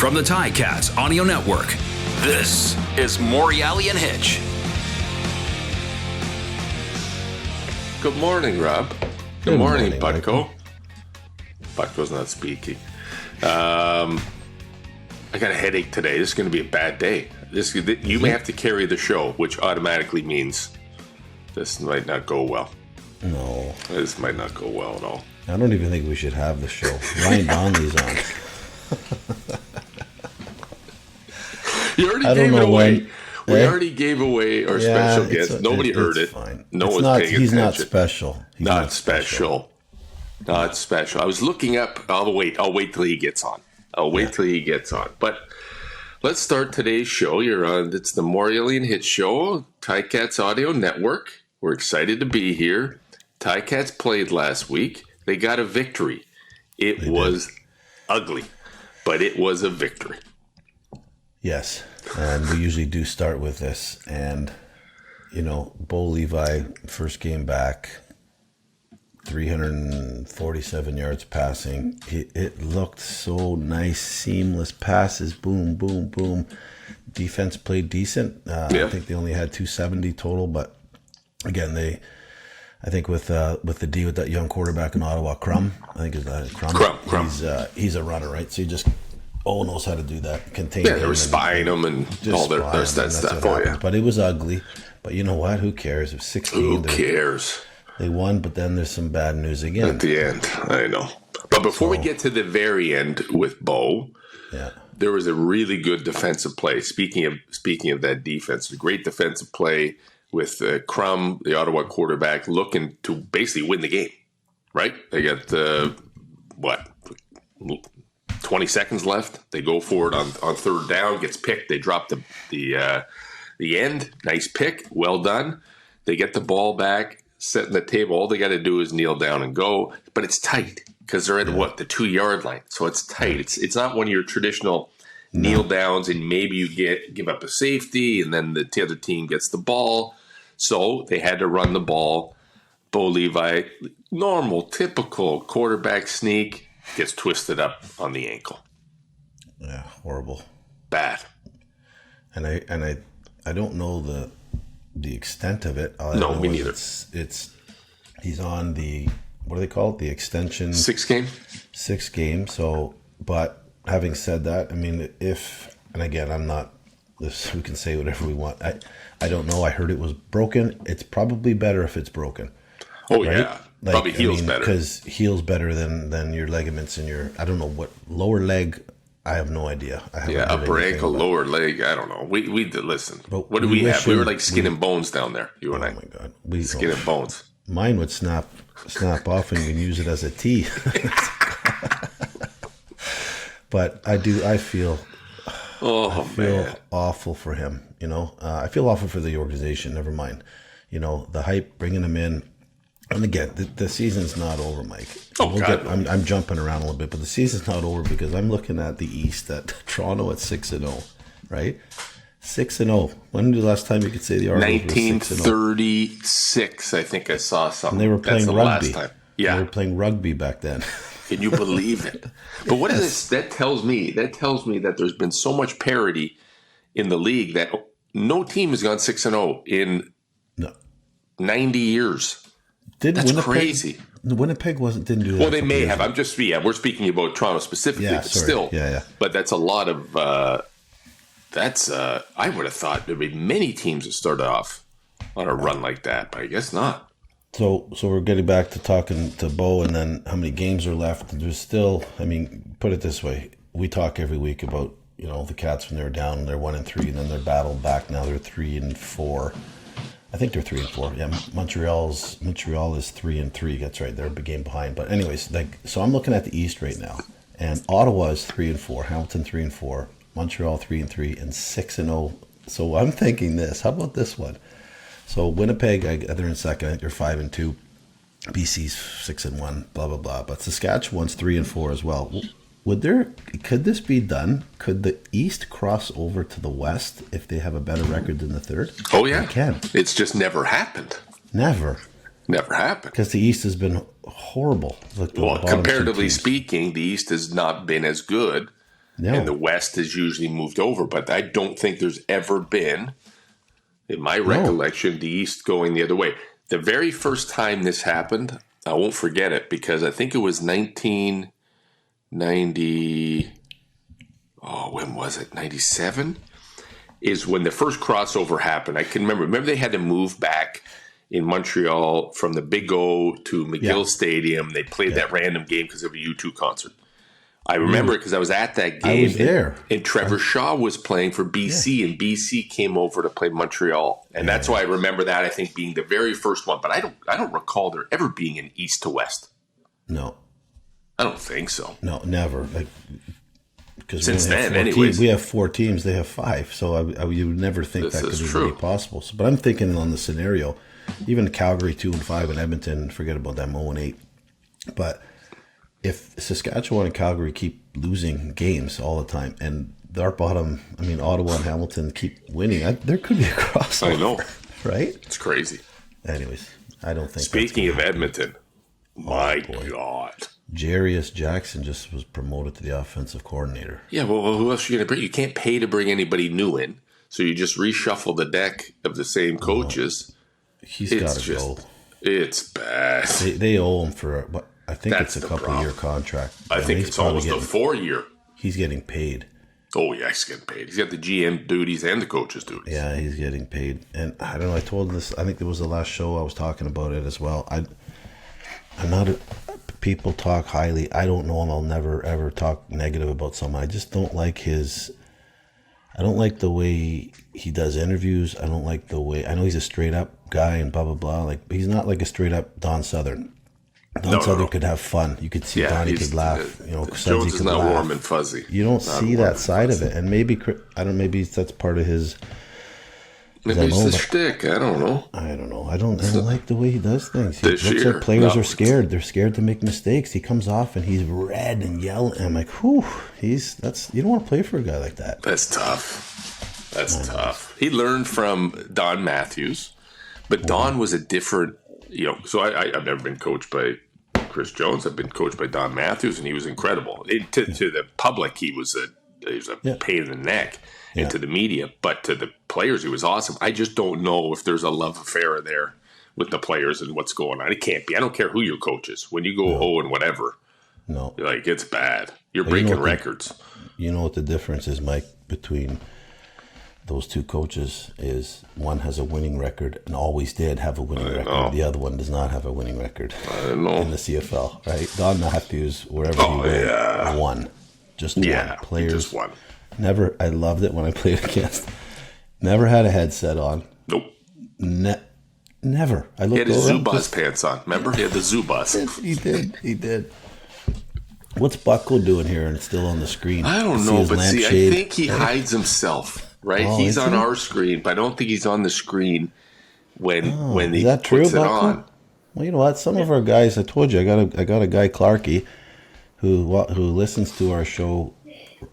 from the Ticats Audio Network, this is Morreale and Hitch. Good morning, Rob. Good morning, Butko. Michael. Butko's not speaking. I got a headache today. This is going to be a bad day. You may have to carry the show, which automatically means this might not go well. No. This might not go well at all. I don't even think we should have the show. Ryan Donnelly's on. You already gave it away. We already gave away our special guest. Nobody heard it. Fine. No one's paying attention. He's not special. Not special. Not special. I was looking up. I'll wait till he gets on. But let's start today's show. You're on. It's the Morreale and Hitch show, Ticats Audio Network. We're excited to be here. Ticats played last week. They got a victory. It was ugly, but it was a victory. Yes, and we usually do start with this. And, Bo Levi, first game back, 347 yards passing. It looked so nice, seamless passes, boom, boom, boom. Defense played decent. I think they only had 270 total, but again, I think with the D with that young quarterback in Ottawa, Crum. I think is that Crum. He's a runner, right? So he just knows how to do that. Contain. Yeah, they were spying him and all their stuff. Oh yeah, but it was ugly. But you know what? Who cares? If 16, who cares? They won, but then there's some bad news again at the end. I know. But before we get to the very end with Bo, there was a really good defensive play. Speaking of that defense, a great defensive play with Crum, the Ottawa quarterback, looking to basically win the game, right? They got, 20 seconds left. They go for it on third down, gets picked. They drop the end. Nice pick. Well done. They get the ball back, setting the table. All they got to do is kneel down and go. But it's tight because they're at, the 2-yard line. So it's tight. It's not one of your traditional kneel downs and maybe you give up a safety and then the other team gets the ball. So they had to run the ball. Bo Levi, normal, typical quarterback sneak, gets twisted up on the ankle. Yeah, horrible. Bad. And I don't know the extent of it. No, me neither. He's on the, what do they call it? The extension. 6 game. 6 game. So, but having said that, I mean, and again, I'm not, we can say whatever we want. I don't know. I heard it was broken. It's probably better if it's broken. Oh, right? Yeah. Probably heals better. Because heals better than your ligaments in your, I don't know what, lower leg. I have no idea. Upper ankle, lower leg. I don't know. We did listen. But what did we have? We were like skin and bones down there. You and I. Oh my God. Skin and bones. Mine would snap off and you can use it as a tee. But I feel awful for him. I feel awful for the organization. Never mind. The hype, bringing him in. And again, the season's not over, Mike. I'm jumping around a little bit, but the season's not over because I'm looking at the East at Toronto at 6-0, right? 6-0. When was the last time you could say the Argos were 6-0? 1936, I think I saw something. And they were playing rugby. Last time. Yeah. They were playing rugby back then. Can you believe it? But what is this? That tells me that there's been so much parity in the league that no team has gone 6-0 in 90 years. That's crazy. Winnipeg didn't do that. Well, they may have. We're speaking about Toronto specifically, but still. Yeah. But that's a lot of, I would have thought there'd be many teams that started off on a run like that, but I guess not. So we're getting back to talking to Bo and then how many games are left. There's still, put it this way. We talk every week about, the Cats when they're down, they're 1-3, and then they're battled back. Now they're 3-4. I think they're 3-4. Yeah, Montreal is 3-3. That's right. They're a big game behind. But anyways, so I'm looking at the East right now, and Ottawa is 3-4, Hamilton 3-4, Montreal 3-3, and 6-0. So I'm thinking this. How about this one? So Winnipeg, they're in second. I think they're 5-2. BC's 6-1. Blah blah blah. But Saskatchewan's 3-4 as well. Could this be done? Could the East cross over to the West if they have a better record than the third? Oh, yeah. They can. It's just never happened. Never happened. Because the East has been horrible. Comparatively speaking, the East has not been as good No. And the West has usually moved over. But I don't think there's ever been, in my recollection, the East going the other way. The very first time this happened, I won't forget it because I think it was 1990. Oh, when was it? 97 is when the first crossover happened. I can remember. Remember they had to move back in Montreal from the Big O to McGill Stadium. They played that random game because of a U2 concert. I remember it because I was at that game. I was there. And Trevor Shaw was playing for BC, and BC came over to play Montreal. And that's why I remember that, I think, being the very first one. But I don't recall there ever being an East to West. No. I don't think so. No, never. Because since then, anyways. We have 4 teams, they have 5. So you would never think that could be really possible. So, but I'm thinking on the scenario, even Calgary 2-5 and Edmonton, forget about them 0-8. But if Saskatchewan and Calgary keep losing games all the time, and our bottom, Ottawa and Hamilton keep winning, there could be a crossover. I know. Right? It's crazy. Anyways, I don't think. Speaking of Edmonton, my God. Jarius Jackson just was promoted to the offensive coordinator. Yeah, well, who else are you going to bring? You can't pay to bring anybody new in, so you just reshuffle the deck of the same coaches. He's got to go. It's bad. They owe him for what? I think it's a couple-year contract. I think it's almost a 4-year. He's getting paid. Oh, yeah, he's getting paid. He's got the GM duties and the coach's duties. Yeah, he's getting paid. And I don't know, I told this, I think it was the last show I was talking about it as well. I'm not people talk highly. I don't know, and I'll never, ever talk negative about someone. I just don't like I don't like the way he does interviews. I don't like the way, I know he's a straight-up guy and blah, blah, blah. He's not like a straight-up Don Southern. Don Southern could have fun. You could see Donnie could laugh. Jones is not warm and fuzzy. You don't see that side of it, and maybe Maybe that's part of his. Maybe it's the shtick. I don't know. I don't like the way he does things. He looks like players are scared. They're scared to make mistakes. He comes off and he's red and yelling. I'm like, whew. You don't want to play for a guy like that. That's tough. That's tough. He learned from Don Matthews, but Don was a different. So I've never been coached by Chris Jones. I've been coached by Don Matthews, and he was incredible. To the public, he was a pain in the neck, and to the media. But to the players, he was awesome. I just don't know if there's a love affair there with the players and what's going on. It can't be. I don't care who your coach is. When you go and whatever, it's bad. You're breaking records. You know what the difference is, Mike, between those 2 coaches is one has a winning record and always did have a winning record. The other one does not have a winning record in the CFL, right? Don Matthews, wherever he went, won. Just one. Players just won. Never. I loved it when I played against. Never had a headset on. Nope. Never. He had his Zubaz pants on. Remember? He had the Zubaz. He did. What's Bucko doing here and still on the screen? I don't know, but I think he hides himself. Right, he's on our screen, but I don't think he's on the screen when he puts it on. Well, you know what? Some of our guys, I told you, I got a guy Clarky who listens to our show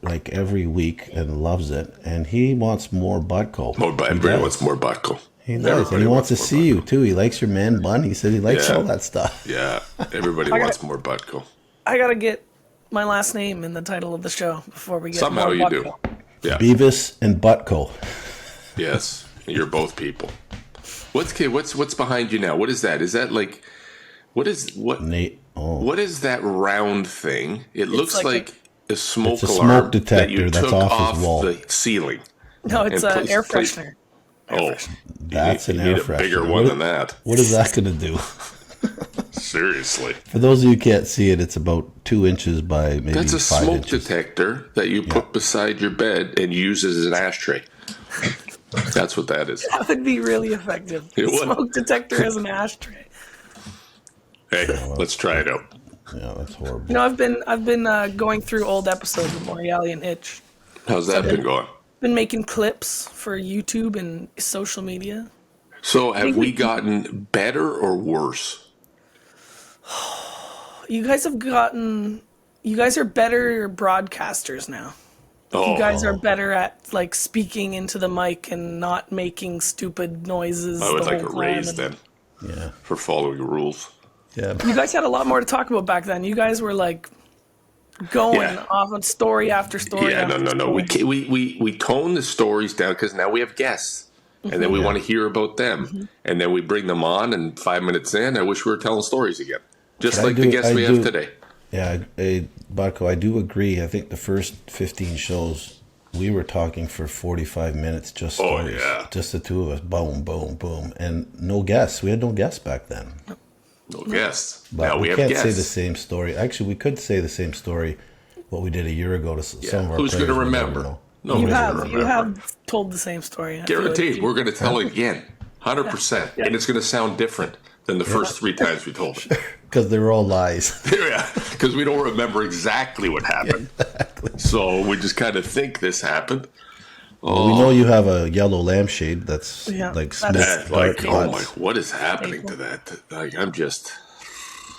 like every week and loves it, and he wants more Butko. Everybody wants more Butko. He does, and he wants to see you too. He likes your man bun. He said he likes all that stuff. Yeah, everybody wants more Butko. I gotta get my last name in the title of the show before we get somehow more you Butko. do. Yeah. Beavis and Butko. Yes, you're both people. What's behind you now? What is that? Is that like Nate? What is that round thing? It looks like a smoke alarm smoke detector that you that's took off his wall. the ceiling. No, it's an air freshener. That's an air freshener. A bigger one than that. What is that going to do? Seriously. For those of you who can't see it, it's about 2 inches by maybe 5 inches. That's a smoke detector that you put beside your bed and use as an ashtray. That's what that is. That would be really effective. Smoke detector as an ashtray. Hey, let's try it out. Yeah, that's horrible. I've been going through old episodes of Morreale and Hitch. How's that been going? Been making clips for YouTube and social media. So have we gotten better or worse? You guys are better broadcasters now. You guys are better at like speaking into the mic and not making stupid noises. I would like a raise then. For following rules. Yeah. You guys had a lot more to talk about back then. You guys were like going off on story after story. Yeah, after no. story. We tone the stories down because now we have guests, and then we want to hear about them, and then we bring them on. And 5 minutes in, I wish we were telling stories again, just like the guests we have today. Yeah, Barco, I do agree. I think the first 15 shows, we were talking for 45 minutes, just stories. Just the two of us, boom, boom, boom. And no guests. We had no guests back then. No guests. But now we have can't guests. say the same story. Actually, we could say the same story, what we did a year ago to some of our Who's players. going to remember? You have told the same story. Guaranteed. We're going to tell it again. 100%. And it's going to sound different than the first 3 times we told it. Because they were all lies. Yeah, because we don't remember exactly what happened. Exactly. So we just kind of think this happened. Well, we know you have a yellow lampshade that's like smoked dark dots. What is happening to that? Like, I'm just...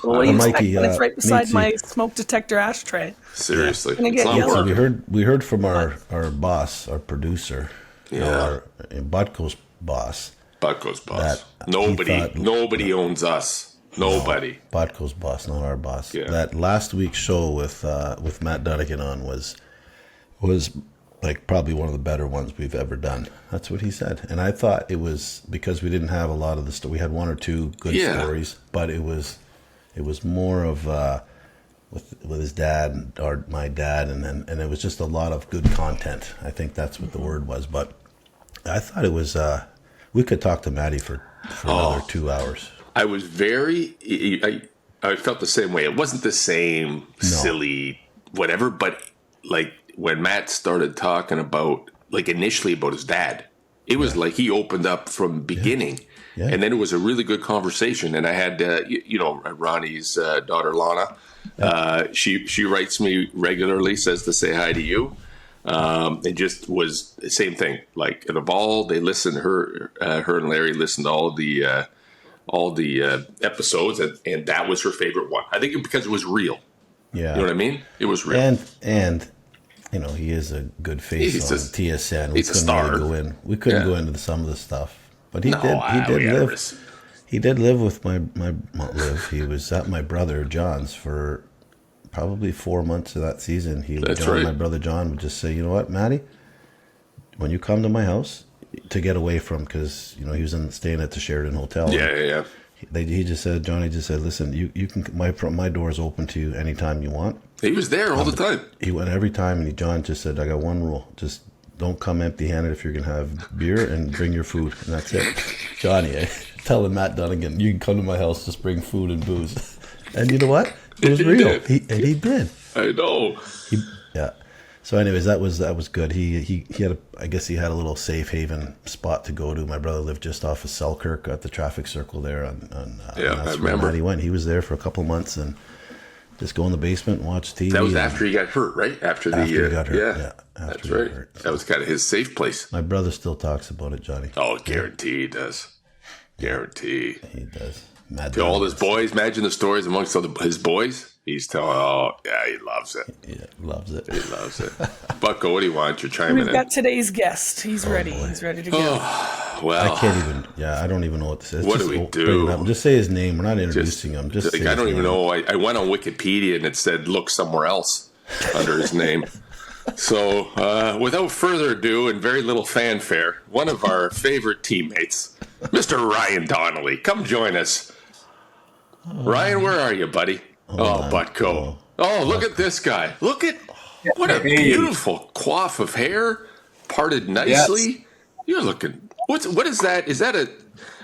Well, what do you expect when it's right beside my smoke detector ashtray? Seriously. It's not working. So we heard from our boss, our producer, Butko's boss. Butko's boss. Nobody owns us. Nobody. No, Botko's boss, not our boss. Yeah. That last week's show with Matt Dunnigan on was like probably one of the better ones we've ever done. That's what he said. And I thought it was because we didn't have a lot of the stuff. We had 1 or 2 good stories, but it was more of with his dad or my dad, and it was just a lot of good content. I think that's what the word was. But I thought it was we could talk to Matty for another 2 hours. I was I felt the same way. It wasn't the same silly whatever, but like when Matt started talking about, like initially about his dad, it was like he opened up from beginning. Yeah. And then it was a really good conversation. And I had, Ronnie's daughter, Lana. She writes me regularly, says to say hi to you. It just was the same thing. Like at a ball, they listened. Her and Larry listened to all the episodes, and that was her favorite one. I think because it was real. Yeah, you know what I mean. It was real, and he is a good face on TSN. He's a star. We couldn't go into some of the stuff, but he did live with he was at my brother John's for probably 4 months of that season. My brother John would just say, you know what, Matty, when you come to my house. To get away from, because he was staying at the Sheraton Hotel. Yeah. Johnny just said, listen, you can my door is open to you anytime you want. He was there all the time. He went every time, and John just said, I got one rule: just don't come empty-handed if you're gonna have beer, and bring your food, and that's it. Johnny, telling Matt Dunnigan, you can come to my house, just bring food and booze, and you know what? It was real. He did. I know. So, anyways, that was good. He had I guess he had a little safe haven spot to go to. My brother lived just off of Selkirk at the traffic circle there. I remember. He went. He was there for a couple months and just go in the basement and watch TV. That was after he got hurt, right? After he got hurt. Yeah, that's right. So, that was kind of his safe place. My brother still talks about it, Johnny. Oh, guarantee he does. Guarantee. He does. To all his boys, imagine the stories amongst his boys. He's telling, he loves it. Yeah, loves it. He loves it. Bucko, what do you want? You're chiming in. We've got today's guest. He's ready. Boy. He's ready to go. Well, I can't even. I don't even know what this is. What do we do? Just say his name. We're not introducing him. Just I don't even know. I went on Wikipedia and it said look somewhere else under his name. So, without further ado and very little fanfare, one of our favorite teammates, Mr. Ryan Donnelly, come join us. Ryan, where are you, buddy? Butko. Look at this guy. Look at what a beautiful coif of hair, parted nicely. Yes. You're looking. What is that?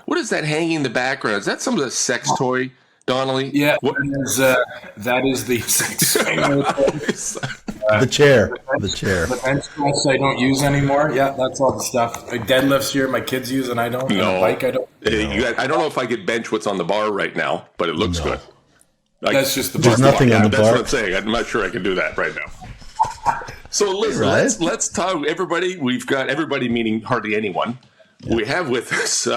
What is that hanging in the background? Is that some of the sex toy, Donnelly? Yeah, that is the sex toy. The chair. The bench press I don't use anymore. Yeah, that's all the stuff. Like deadlifts here, my kids use and I don't. No. And bike I don't. I don't know if I could bench what's on the bar right now, but it looks good. That's just the bar. There's nothing on the bar. That's what I'm saying. I'm not sure I can do that right now. So listen, let's talk. Everybody, we've got everybody, meaning hardly anyone. Yeah. We have with us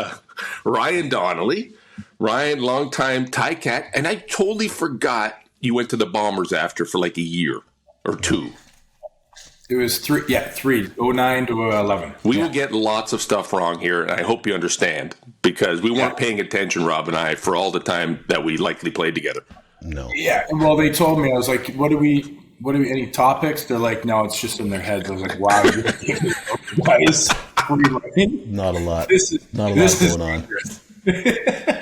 Ryan Donnelly. Ryan, longtime Ticat, and I totally forgot you went to the Bombers after for like a year or two. It was 3, 09 to 11. We will get lots of stuff wrong here, and I hope you understand, because we weren't paying attention, Rob and I, for all the time that we likely played together. No. Yeah, well, they told me, I was like, what do we what do any topics? They're like, no, it's just in their heads. I was like, wow, guys, Not a lot. This is going on.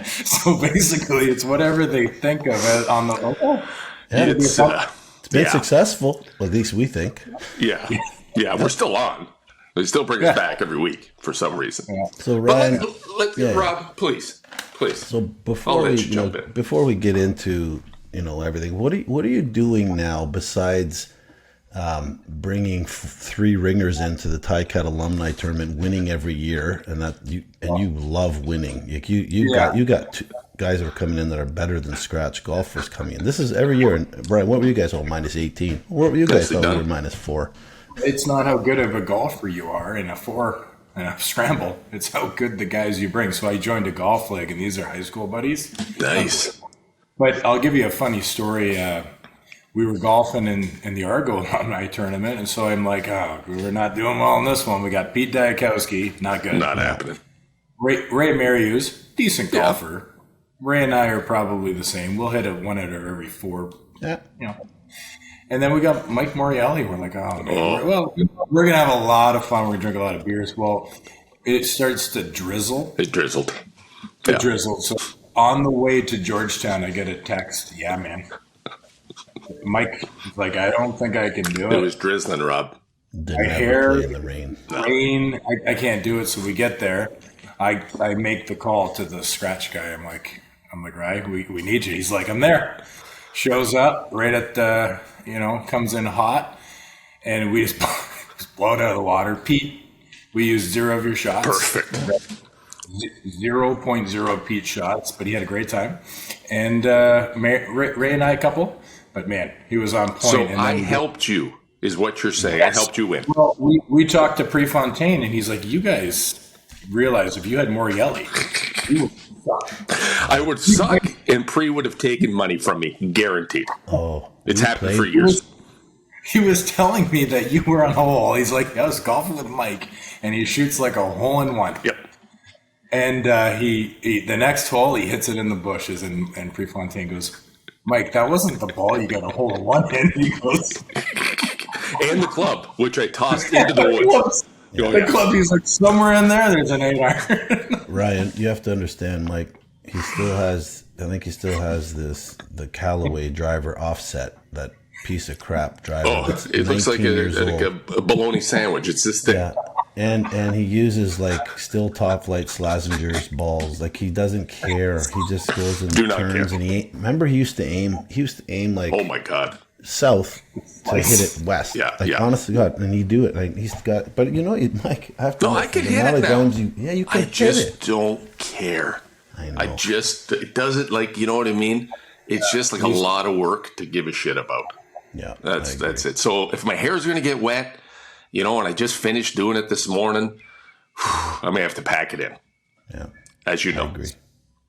So basically, it's whatever they think of it on the. It's been successful, at least we think. Yeah, we're still on. They still bring us back every week for some reason. Yeah. So Ryan, Rob, please. So before we get into everything, what are you doing now besides bringing 3 ringers into the Ticat alumni tournament, winning every year, and you love winning. You got 2 guys that are coming in that are better than scratch golfers coming in. This is every year. And Brian, what were you guys all minus 18? What were you guys all were minus 4? It's not how good of a golfer you are in a 4 and a scramble. It's how good the guys you bring. So I joined a golf league, and these are high school buddies. Nice. But I'll give you a funny story. We were golfing in the Argo alumni tournament, and so I'm like, we're not doing well in this one. We got Pete Diakowski, not good. Not happening. Ray Marius, decent golfer. Ray and I are probably the same. We'll hit one out of every 4. Yeah. And then we got Mike Morreale. We're like, we're going to have a lot of fun. We're going to drink a lot of beers. Well, it starts to drizzle. It drizzled. It drizzled. So on the way to Georgetown, I get a text. Yeah, man. Mike was like, I don't think I can do it. It was drizzling, Rob. My hair in the rain. I can't do it. So we get there. I make the call to the scratch guy. I'm like, right, we need you. He's like, I'm there. Shows up right at the, comes in hot, and we just blow it out of the water. Pete, we used 0 of your shots. Perfect. 0.0 Pete shots, but he had a great time. And Ray and I a couple, but man, he was on point. So I helped you, is what you're saying. Yes. I helped you win. Well, we talked to Prefontaine, and he's like, you guys realize if you had Morreale, you would suck. I would suck, and Pre would have taken money from me, guaranteed. Oh, it's happened for years. He was telling me that you were on a hole. He's like, I was golfing with Mike, and he shoots like a hole-in-one. Yep. And he the next hole, he hits it in the bushes, and Prefontaine goes, Mike, that wasn't the ball. You got a hole-in-one. And he goes, and the club, which I tossed into the woods. The club, he's like, somewhere in there's an 8-iron. Ryan, you have to understand, Mike, he still has the Callaway driver offset, that piece of crap driver. Oh, it looks like a bologna sandwich. It's this thing. Yeah. And he uses like still top flight Slazenger's balls. Like, he doesn't care. He just goes and turns, and remember he used to aim like, oh my God, south to hit it west. Yeah, honestly, God, and he'd do it. Like, he's got, but Mike, I have to. No, I can hit it now. You can hit it. I just don't care. I know. It doesn't, like, you know what I mean? It's just like a lot of work to give a shit about. Yeah, that's it. So if my hair is going to get wet, and I just finished doing it this morning, I may have to pack it in. Yeah, as you know. I agree.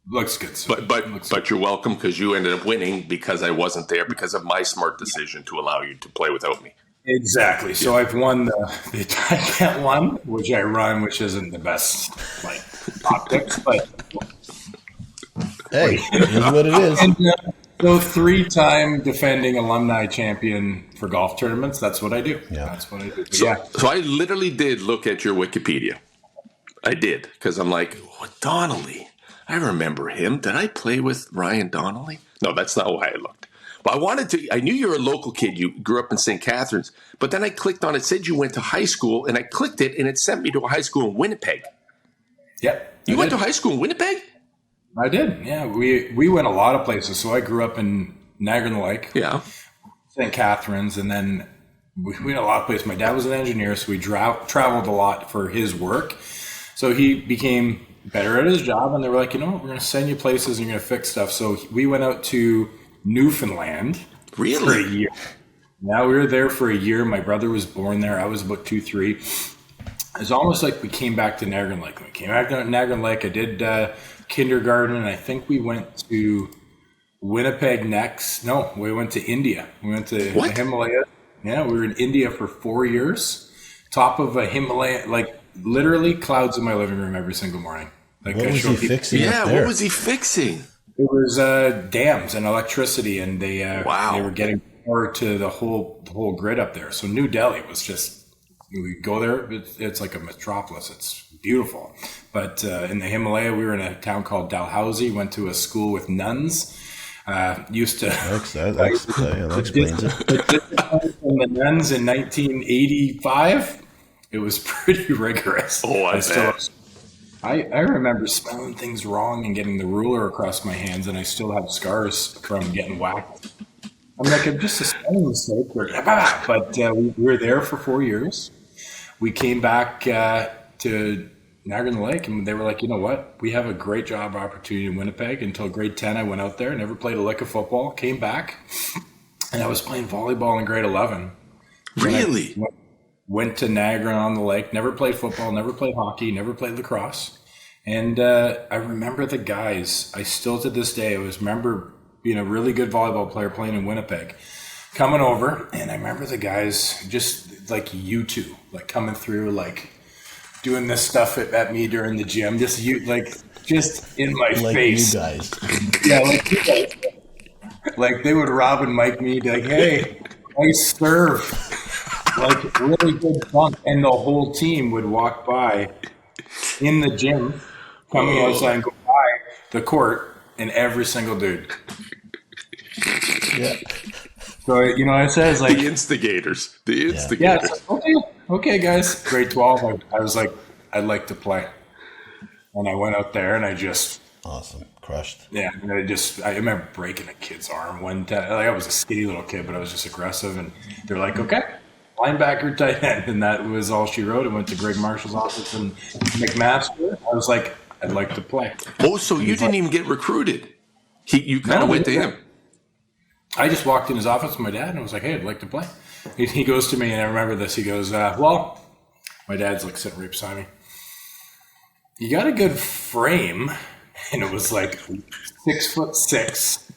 Looks good. But you're welcome, because you ended up winning because I wasn't there, because of my smart decision to allow you to play without me. Exactly. So I've won the Ticat one, which I run, which isn't the best optics, but hey, it is what it is. And, so 3-time defending alumni champion for golf tournaments. That's what I do. Yeah. That's what I do. So I literally did look at your Wikipedia. I did, because I'm like, Donnelly. I remember him. Did I play with Ryan Donnelly? No, that's not why I looked. But I knew you were a local kid. You grew up in St. Catharines. But then I clicked on it, said you went to high school, and I clicked it, and it sent me to a high school in Winnipeg. Yep. You went to high school in Winnipeg? I did, yeah. We went a lot of places. So I grew up in Niagara-on-the-Lake, St. Catharines, and then we went a lot of places. My dad was an engineer, so we traveled a lot for his work. So he became better at his job, and they were like, we're going to send you places, and you're going to fix stuff. So we went out to Newfoundland for a year. Now we were there for a year. My brother was born there. I was about 2-3. It's almost like we came back to Niagara-on-the-Lake. When we came back to Niagara-on-the-Lake, I did kindergarten, and I think we went to Winnipeg next. No, we went to India. We went to the Himalayas. Yeah, we were in India for 4 years. Top of a Himalaya, like literally clouds in my living room every single morning. Like, what was he fixing? Yeah, what was he fixing? It was dams and electricity, and they were getting more to the whole grid up there. So New Delhi was just, we go there, it's like a metropolis. It's beautiful. But in the Himalaya, we were in a town called Dalhousie, went to a school with nuns. Used to that explains it. From the nuns in 1985, it was pretty rigorous. Oh, I remember spelling things wrong and getting the ruler across my hands, and I still have scars from getting whacked. I'm like, I'm just a spelling mistake. But we were there for 4 years. We came back to Niagara-on-the-Lake, and they were like, you know what? We have a great job opportunity in Winnipeg. Until grade 10, I went out there, never played a lick of football, came back, and I was playing volleyball in grade 11. Really? Went to Niagara-on-the-Lake, never played football, never played hockey, never played lacrosse. And I remember the guys, I still to this day, remember being a really good volleyball player playing in Winnipeg, coming over, and I remember the guys just like you two, like coming through, like doing this stuff at me during the gym, just in my like face. You guys. Yeah, like you guys. Like they would Rob and Mike me, be like, hey, nice serve. Like really good fun. And the whole team would walk by in the gym, coming outside and go by the court, and every single dude. Yeah. So, you know what it says? Like, The instigators. yeah, it's like, okay, guys. Grade 12, I was like, I'd like to play. And I went out there and I just... Awesome. Crushed. Yeah, and I remember breaking a kid's arm one time. Like, I was a skinny little kid, but I was just aggressive. And they're like, okay, linebacker, tight end. And that was all she wrote. I went to Greg Marshall's office in McMaster. I was like, I'd like to play. Oh, so you didn't even get recruited. You kind of went to him. I just walked in his office with my dad and I was like, hey, I'd like to play. He goes to me, and I remember this. He goes, well, my dad's like sitting right beside me. You got a good frame. And it was like 6'6",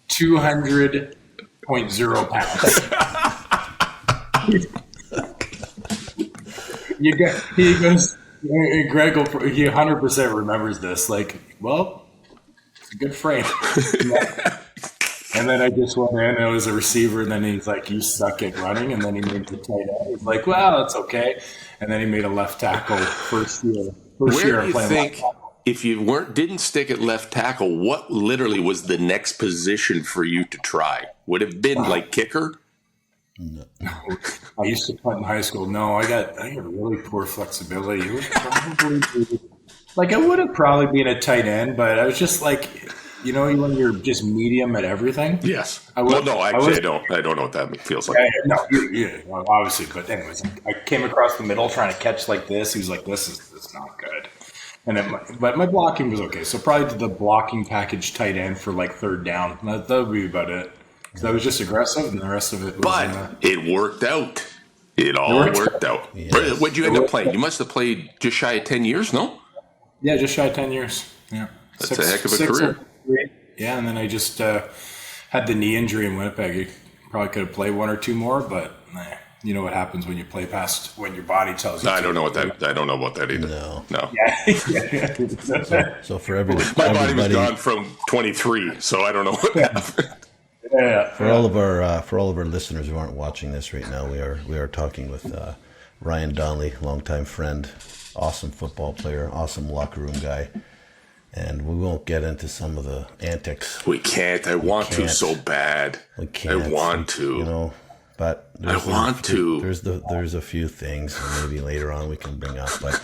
200.0 pounds. He goes, Greg, he 100% remembers this. Like, well, it's a good frame. And then I just went in, and it was a receiver, and then he's like, you suck at running, and then he made the tight end. He's like, well, it's okay. And then he made a left tackle first year. Where do you think, if you didn't stick at left tackle, what literally was the next position for you to try? Would it have been like kicker? No. I used to punt in high school. No, I got really poor flexibility. It would probably be, like, I would have probably been a tight end, but I was just like, you know, when you're just medium at everything. Yes. I don't know what that feels like. Obviously. But anyways, I came across the middle trying to catch like this. He was like, "This is not good." But my blocking was okay. So probably did the blocking package tight end for like third down. That would be about it. Because I was just aggressive, and the rest of it was. But it worked out. It all worked out. Yes. What'd you end up playing? You must have played just shy of 10 years, no? Yeah, just shy of 10 years. Yeah. That's a heck of a career. Yeah, and then I just had the knee injury in Winnipeg. You probably could have played one or two more, but you know what happens when you play past when your body tells you. I don't know about that either. No. Yeah. So for everybody, my body was gone from 23, so I don't know what happened. Yeah. For all of our listeners who aren't watching this right now, we are talking with Ryan Donnelly, longtime friend, awesome football player, awesome locker room guy. And we won't get into some of the antics. We can't. I want to so bad. We can't. I want to. You know, but there's a few things maybe later on we can bring up. But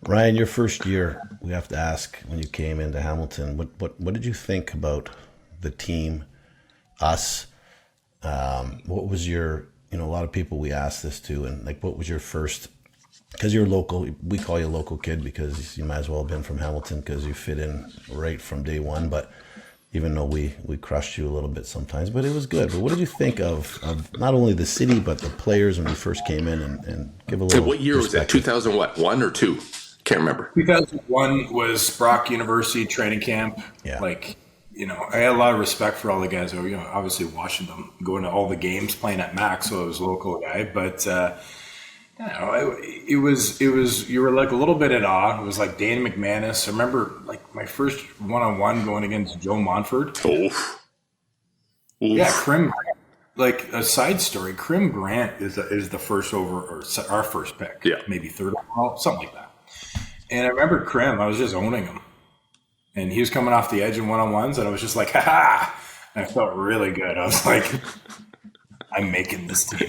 Ryan, your first year, we have to ask, when you came into Hamilton, what did you think about the team, us? What was your, a lot of people we asked this to, and like, what was your first? Because you're local, we call you a local kid because you might as well have been from Hamilton because you fit in right from day one. But even though we crushed you a little bit sometimes, but it was good. But what did you think of not only the city, but the players when you first came in and give a little. What year was that? 2001 or 2? Can't remember. 2001 was Brock University training camp. Yeah. Like, I had a lot of respect for all the guys who were, obviously watching them, going to all the games, playing at Mac, so I was a local guy. But, it was you were like a little bit in awe. It was like Dana McManus. I remember like my first one-on-one going against Joe Montford. Oof. Yeah, Crim like a side story, Krim Grant is the first or our first pick. Yeah. Maybe third overall, something like that. And I remember Krim, I was just owning him. And he was coming off the edge in one-on-ones, and I was just like, ha-ha! And I felt really good. I was like, I'm making this team.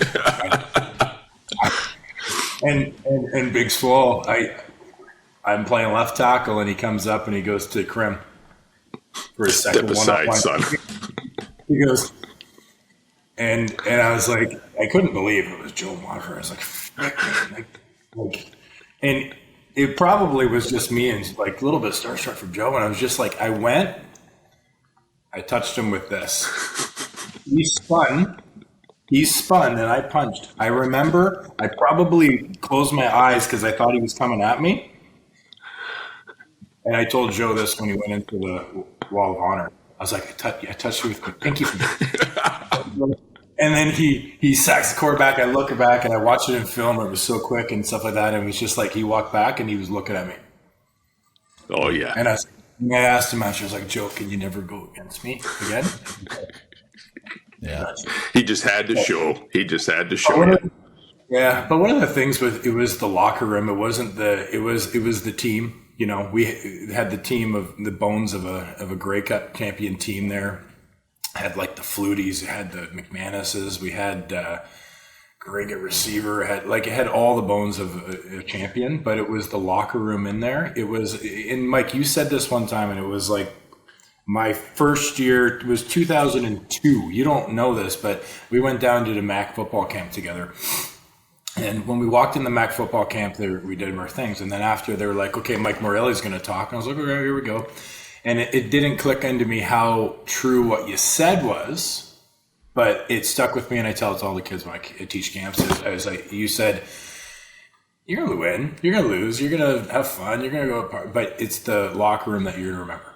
And Big Swole, I'm playing left tackle, and he comes up and he goes to Krim for his second Step aside, son. He goes, and I was like, I couldn't believe it was Joe Walker. I was like, frick, man. Like, and it probably was just me and like a little bit starstruck from Joe. And I was just like, I touched him with this. He spun, and I punched. I remember I probably closed my eyes because I thought he was coming at me. And I told Joe this when he went into the Wall of Honor. I was like, I touched you with my pinky finger. And then he sacks the quarterback. I look back and I watched it in film. It was so quick and stuff like that. And it was just like he walked back and he was looking at me. Oh, yeah. And I asked him after, I was like, Joe, can you never go against me again? Yeah. He just had to show. He just had to show you. Yeah, but one of the things it was the locker room. It wasn't it was the team. You know, we had the team of the bones of a Grey Cup champion team there. Had like the Fluties, had the McManuses, we had Greg at receiver, it had all the bones of a champion, but it was the locker room in there. It was, and Mike, you said this one time, and it was like my first year, it was 2002. You don't know this, but we went down to the MAC football camp together. And when we walked in the MAC football camp, we did our things. And then after, they were like, okay, Mike Morreale's going to talk. And I was like, okay, here we go. And it didn't click into me how true what you said was, but it stuck with me. And I tell it to all the kids when I teach camps. I was like, you said, you're going to win, you're going to lose, you're going to have fun, you're going to go apart. But it's the locker room that you're going to remember.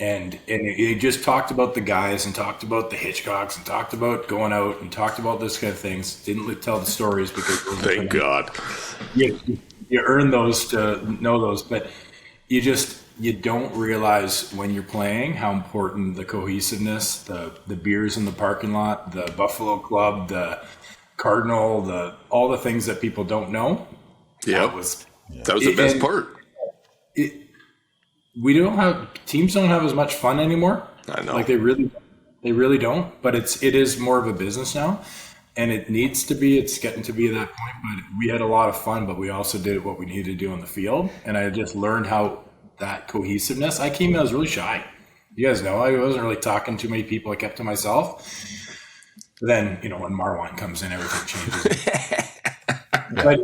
And it just talked about the guys and talked about the Hitchcocks and talked about going out and talked about this kind of things. Didn't tell the stories because thank God you earn those to know those, but you don't realize when you're playing how important the cohesiveness, the beers in the parking lot, the Buffalo Club, the Cardinal, all the things that people don't know. Yeah, that was the best part. Teams don't have as much fun anymore. I know, like they really don't. But it is more of a business now, and it needs to be. It's getting to be that point. But we had a lot of fun, but we also did what we needed to do on the field, and I just learned how that cohesiveness. I came in, I was really shy. You guys know, I wasn't really talking to many people. I kept to myself. But then, when Marwan comes in, everything changes. But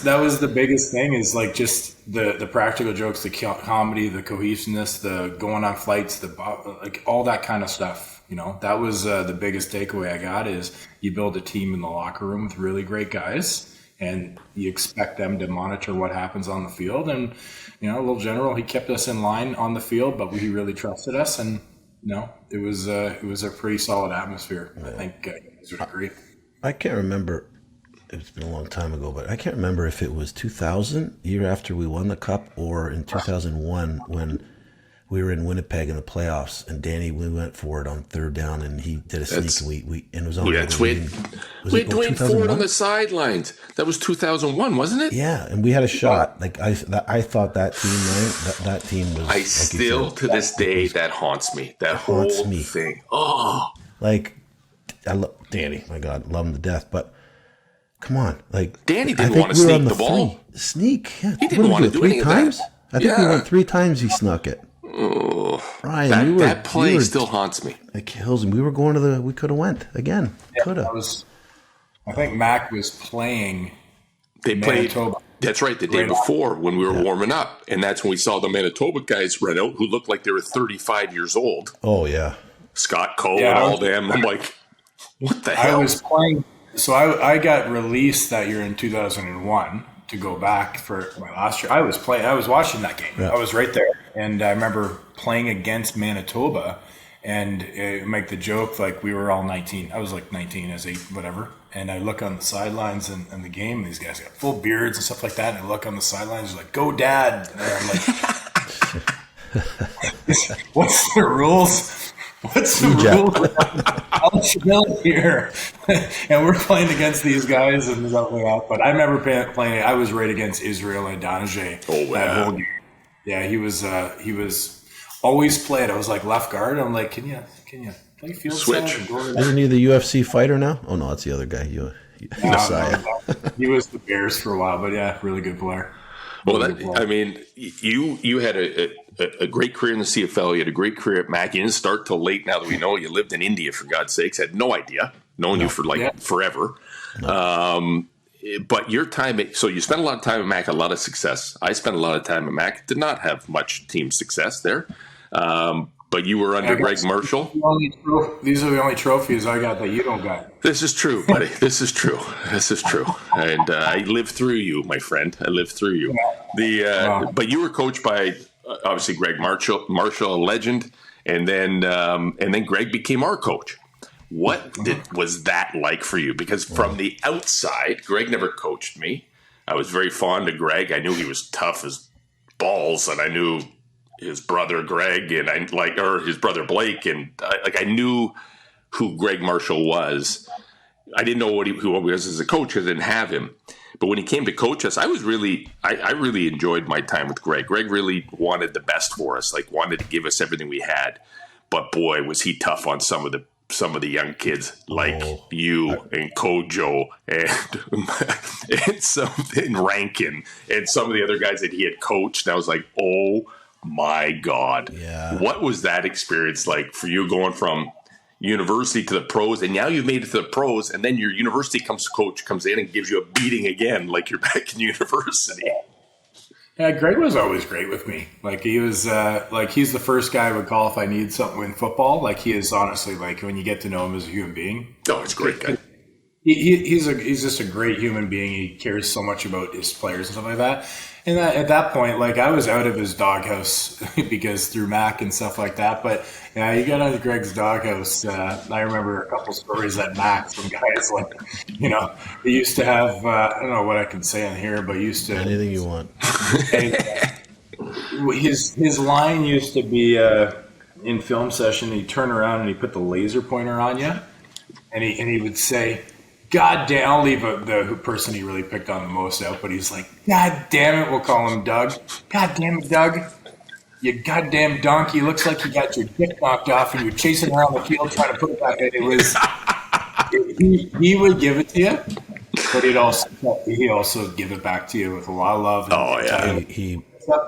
that was the biggest thing, is like just the practical jokes, the comedy, the cohesiveness, the going on flights, like all that kind of stuff. That was the biggest takeaway I got, is you build a team in the locker room with really great guys, and you expect them to monitor what happens on the field. And little general, he kept us in line on the field, but he really trusted us, and it was a pretty solid atmosphere. Yeah. I think you guys would agree. I can't remember. It's been a long time ago, but I can't remember if it was 2000, year after we won the cup, or in 2001 when we were in Winnipeg in the playoffs, and we went for it on third down, and he did a sneak, and it was on. We had Dwayne Ford on the sidelines. That was 2001, wasn't it? Yeah, and we had a shot. Like I thought that team, right? That team was. I still to this day that haunts me. That whole thing. Oh, like I love Danny. My God, love him to death, but. Come on, like Danny didn't want to sneak the ball. Sneak, yeah. He didn't want to do any of that. I think we went 3 times. He snuck it. Oh, Ryan, that play still haunts me. It kills him. We were going to we could have went again. Yeah, could have. I think Mac was playing. They Manitoba. Played. That's right. The day before, when we were warming up, and that's when we saw the Manitoba guys run out, who looked like they were 35 years old. Oh yeah, Scott Coe and all them. I'm like, what the hell? I was playing. So I got released that year in 2001 to go back for my last year. I was watching that game. Yeah. I was right there. And I remember playing against Manitoba and make the joke, like we were all 19. I was like 19 as 8, whatever. And I look on the sidelines and the game, and these guys got full beards and stuff like that. And I look on the sidelines, like, go Dad. And I'm like, what's the rules? What's the rule? Eligibility here, and we're playing against these guys and stuff like that. But I remember playing. I was right against Israel and Donnelly. That whole game. Yeah, he was always played. I was like left guard. I'm like, can you play field switch? Isn't he the UFC fighter now? Oh no, that's the other guy. No, he was the Bears for a while, but yeah, really good player. I mean, you had a great career in the CFL. You had a great career at Mac. You didn't start till late. Now that we know, you lived in India, for God's sakes. Had no idea. Known you for forever. No. But your time, so you spent a lot of time at Mac, a lot of success. I spent a lot of time at Mac. Did not have much team success there. But you were under Greg Marshall. These are the only trophies I got that you don't got. This is true, buddy. This is true. And I lived through you, my friend. I lived through you. But you were coached by obviously Greg Marshall, a legend, and then Greg became our coach. What was that like for you? Because from the outside, Greg never coached me. I was very fond of Greg. I knew he was tough as balls, and I knew his brother Greg and his brother Blake, and I knew who Greg Marshall was. I didn't know who he was as a coach because I didn't have him. But when he came to coach us, I really enjoyed my time with Greg. Greg really wanted the best for us, wanted to give us everything we had. But boy, was he tough on some of the young kids you and Kojo and Rankin and some of the other guys that he had coached. And I was like, oh my God. Yeah. What was that experience like for you going from university to the pros? And now you've made it to the pros, and then your university coach comes in and gives you a beating again, like you're back in university. Yeah, Greg was always great with me. He was he's the first guy I would call if I need something in football. He is honestly, when you get to know him as a human being. Oh, it's a great guy. He's just a great human being. He cares so much about his players and stuff like that. And at that point, I was out of his doghouse because through Mac and stuff like that. But yeah, you got out of Greg's doghouse. I remember a couple stories at Mac. Some guys they used to have. I don't know what I can say on here, but used to anything you want. His line used to be in film session. He'd turn around and he'd put the laser pointer on you, and he would say, God damn, I'll leave the person he really picked on the most out, but he's like, God damn it, we'll call him Doug. God damn it, Doug. You goddamn donkey. Looks like you got your dick knocked off and you're chasing around the field trying to put it back in. He would give it to you, but he'd also give it back to you with a lot of love.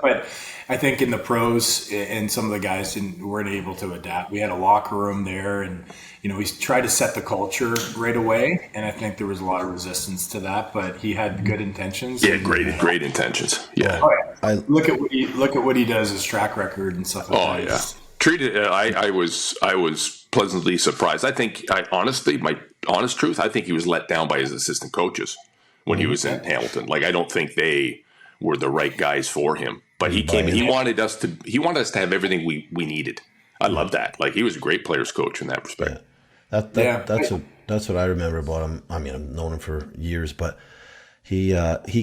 But I think in the pros and some of the guys weren't able to adapt. We had a locker room there, and we tried to set the culture right away, and I think there was a lot of resistance to that. But he had good intentions. Yeah, great intentions. Yeah. Oh, yeah. Look at what he does, his track record and stuff like that. I was pleasantly surprised. I think, my honest truth, I think he was let down by his assistant coaches when he was in Hamilton. I don't think they were the right guys for him. But he came. He wanted us to have everything we needed. I love that. He was a great players coach in that respect. Yeah. That's what I remember about him. I mean, I've known him for years, but he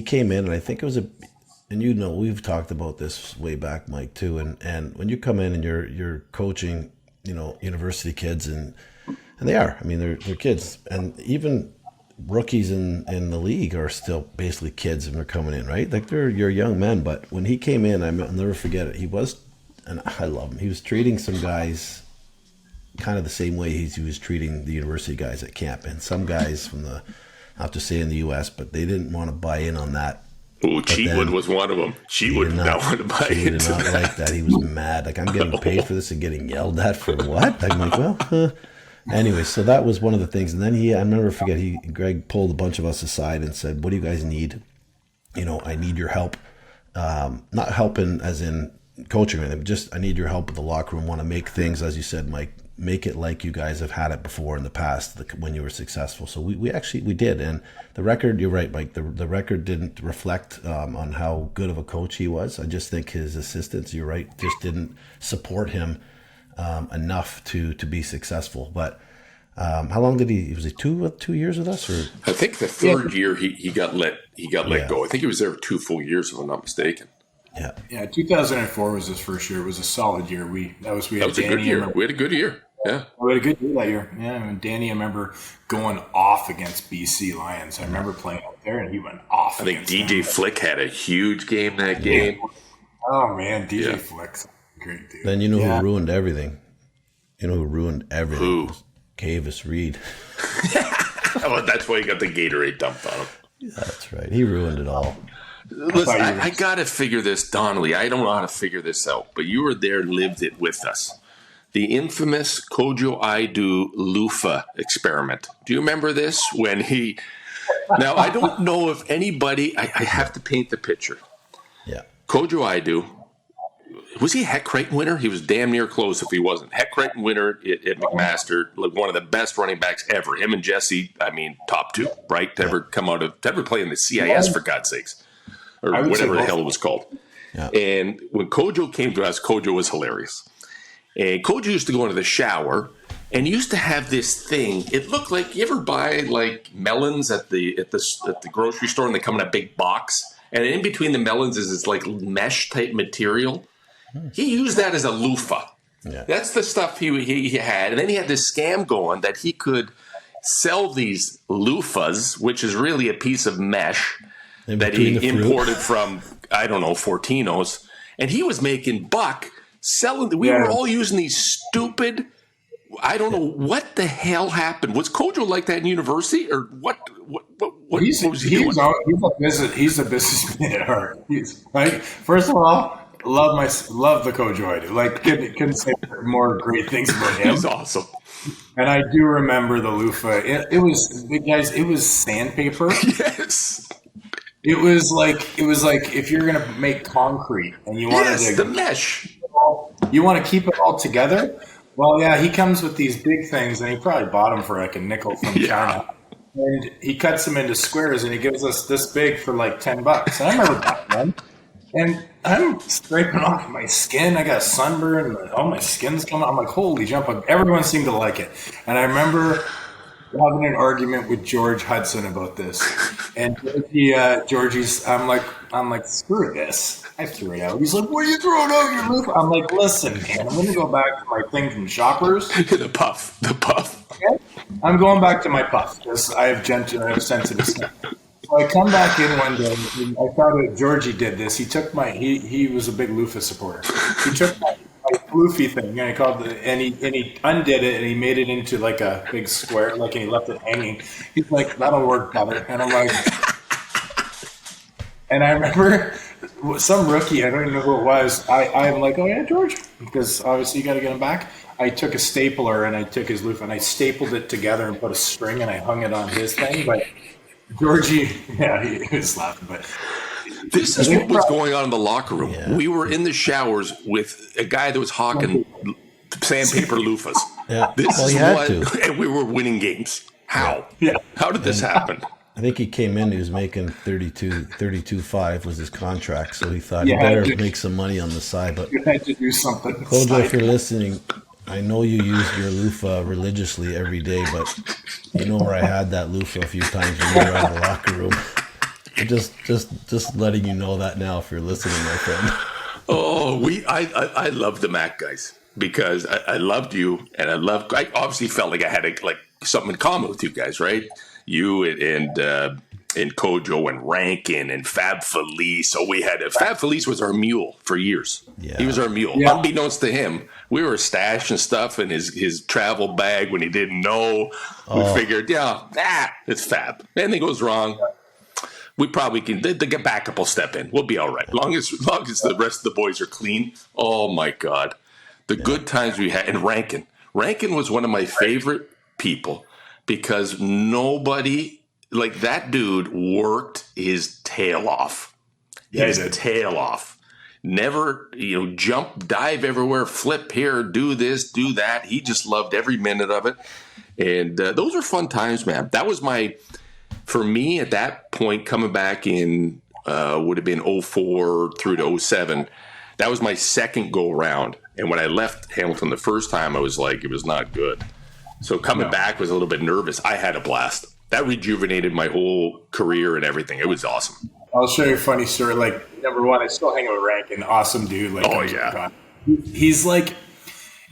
came in, and I think it was and we've talked about this way back, Mike, too. And when you come in and you're coaching, university kids, and they are. I mean, they're kids, and even rookies in the league are still basically kids when they're coming in, right? They're young men. But when he came in, I'll never forget it. He was, and I love him. He was treating some guys kind of the same way he was treating the university guys at camp. And some guys from I have to say in the U.S., but they didn't want to buy in on that. Oh, Cheatwood was one of them. Cheatwood did not want to buy into that. He did not like that. He was mad. I'm getting paid for this and getting yelled at for what? I'm like, well, anyway, so that was one of the things. And then I'll never forget, Greg pulled a bunch of us aside and said, what do you guys need? I need your help. Not helping as in coaching or anything, just I need your help with the locker room. Want to make things, as you said, Mike, make it like you guys have had it before in the past when you were successful. So we did. And the record, you're right, Mike, the record didn't reflect on how good of a coach he was. I just think his assistants, you're right, just didn't support him enough to be successful. But how long did was he 2 years with us? Or I think the third year he got let go. I think he was there 2 full years, if I'm not mistaken. Yeah. 2004 was his first year. It was a solid year. We had a good year. We had a good year. Yeah. We had a good year that year. Yeah, and Danny, I remember going off against BC Lions. I remember playing out there, and he went off. I think DJ Flick had a huge game that game. Oh, man, DJ Flick's great dude. Then you know who ruined everything? You know who ruined everything? Who? Cavis Reed. Well, that's why he got the Gatorade dumped on him. That's right. He ruined it all. Listen, I got to figure this, Donnelly. I don't know how to figure this out, but you were there, lived it with us. The infamous Kojo Aidu loofah experiment. Do you remember this? When he... Now, I don't know if anybody... I have to paint the picture. Yeah. Kojo Aidu, was he a Heck Creighton winner? He was damn near close if he wasn't. Heck Creighton winner at McMaster, like one of the best running backs ever. Him and Jesse, I mean, top two, right? To ever play in the CIS, for God's sakes. Or whatever the hell it was called. Yeah. And when Kojo came to us, Kojo was hilarious. And Kojo used to go into the shower and used to have this thing. It looked like, you ever buy like melons at the grocery store and they come in a big box? And in between the melons is this like mesh type material. He used that as a loofah. Yeah. That's the stuff he had. And then he had this scam going that he could sell these loofahs, which is really a piece of mesh that he imported from, I don't know, Fortino's. And he was making buck selling. We were all using these stupid, I don't know what the hell happened. Was Kojo like that in university, or what was he doing? He's a businessman at heart. Right. First of all, love the Kojo I do. Like, couldn't say more great things about him. He's awesome. And I do remember the loofah. It was sandpaper. Yes. It was like if you're gonna make concrete and you wanted the mesh. You want to keep it all together. Well, yeah, he comes with these big things, and he probably bought them for like a nickel from China. And he cuts them into squares, and he gives us this big for like $10. And I remember back then, and I'm scraping off my skin. I got sunburn, and all my skin's coming. I'm like, holy jump! Everyone seemed to like it, and I remember having an argument with George Hudson about this, and Georgie's. I'm like, screw this. I threw it out. He's like, what are you throwing out your loofah? I'm like, listen, man, I'm going to go back to my thing from Shoppers. The puff. Okay? I'm going back to my puff because I have sensitive skin. So I come back in one day, and I thought that Georgie did this. He took he was a big loofah supporter. He took my floofy thing, and he undid it, and he made it into like a big square, and he left it hanging. He's like, that'll work, brother. And I'm like, and I remember some rookie, I don't even know who it was. I'm like, oh yeah, George, because obviously you got to get him back. I took a stapler and I took his loofah and I stapled it together and put a string and I hung it on his thing. But Georgie, he was laughing. But this is what was going on in the locker room. Yeah. We were in the showers with a guy that was hawking sandpaper loofahs. Yeah. And we were winning games. How? Yeah. How did this happen? I think he came in, he was making 32.5 was his contract, so he thought he better make some money on the side. But you had to do something. Kojo, if you're listening, I know you use your loofah religiously every day, but you know where I had that loofah a few times when we were in the locker room. Just letting you know that now if you're listening, my friend. Oh, I love the Mac guys because I loved you, and I obviously felt like I had something in common with you guys, right? You and Kojo and Rankin and Fab Felice. So we had Fab Felice was our mule for years. Yeah. He was our mule. Yeah. Unbeknownst to him, we were stashing stuff in his travel bag when he didn't know. We figured, it's Fab. Anything goes wrong, we probably can. The backup will step in. We'll be all right. Long as the rest of the boys are clean. Oh my God, the good times we had. And Rankin was one of my favorite people. Because nobody, like that dude, worked his tail off. Tail off. Never, jump, dive everywhere, flip here, do this, do that. He just loved every minute of it. And those were fun times, man. That was for me at that point, coming back in, would have been 04 through to 07. That was my second go around. And when I left Hamilton the first time, I was like, it was not good. So coming back was a little bit nervous. I had a blast. That rejuvenated my whole career and everything. It was awesome. I'll show you a funny story. Like, number one, I still hang with Rankin. Awesome dude. Like, oh, yeah. He's like,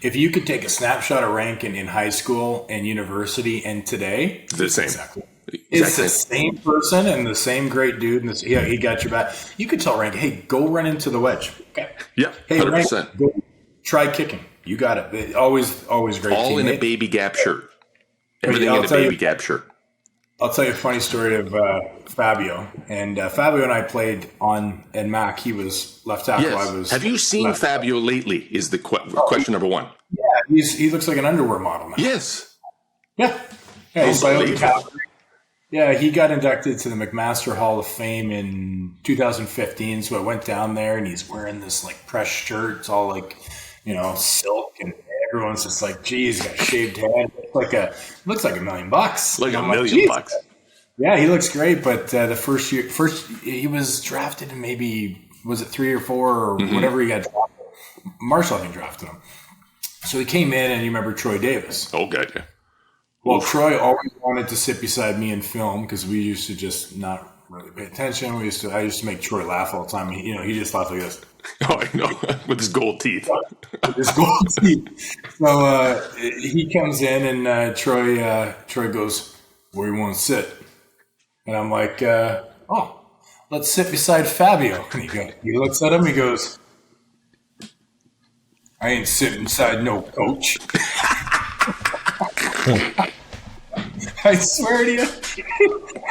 if you could take a snapshot of Rankin in high school and university and today, the same. Exactly. It's the same person and the same great dude. And he got your back. You could tell Rankin, hey, go run into the wedge. Okay. Yeah, hey, 100%. Rankin, go try kicking. You got it. Always great. All teammate. in a baby Gap shirt. Everything in a baby Gap shirt. I'll tell you a funny story of Fabio. And Fabio and I played on, and Mac, he was left tackle. Yes. I was. Have you seen Fabio lately? Is the question number one. Yeah, he looks like an underwear model now. Yes. Yeah. He's by Calgary. Yeah, he got inducted to the McMaster Hall of Fame in 2015. So I went down there, and he's wearing this like press shirt. It's all like, silk, and everyone's just like, geez, got a shaved head. Looks like $1 million. Like $1 million bucks. Yeah, he looks great. But the first he was drafted in maybe, was it 3 or 4 or whatever he got drafted. Marshall, I think, drafted him. So he came in, and you remember Troy Davis. Oh, good. Yeah. Well, Troy always wanted to sit beside me and film because we used to just not really pay attention. I used to make Troy laugh all the time. He just laughed like this. Oh, I know. With his gold teeth. So he comes in, and Troy goes, where you want to sit? And I'm like, let's sit beside Fabio. And he looks at him, he goes, I ain't sitting beside no coach. I swear to you.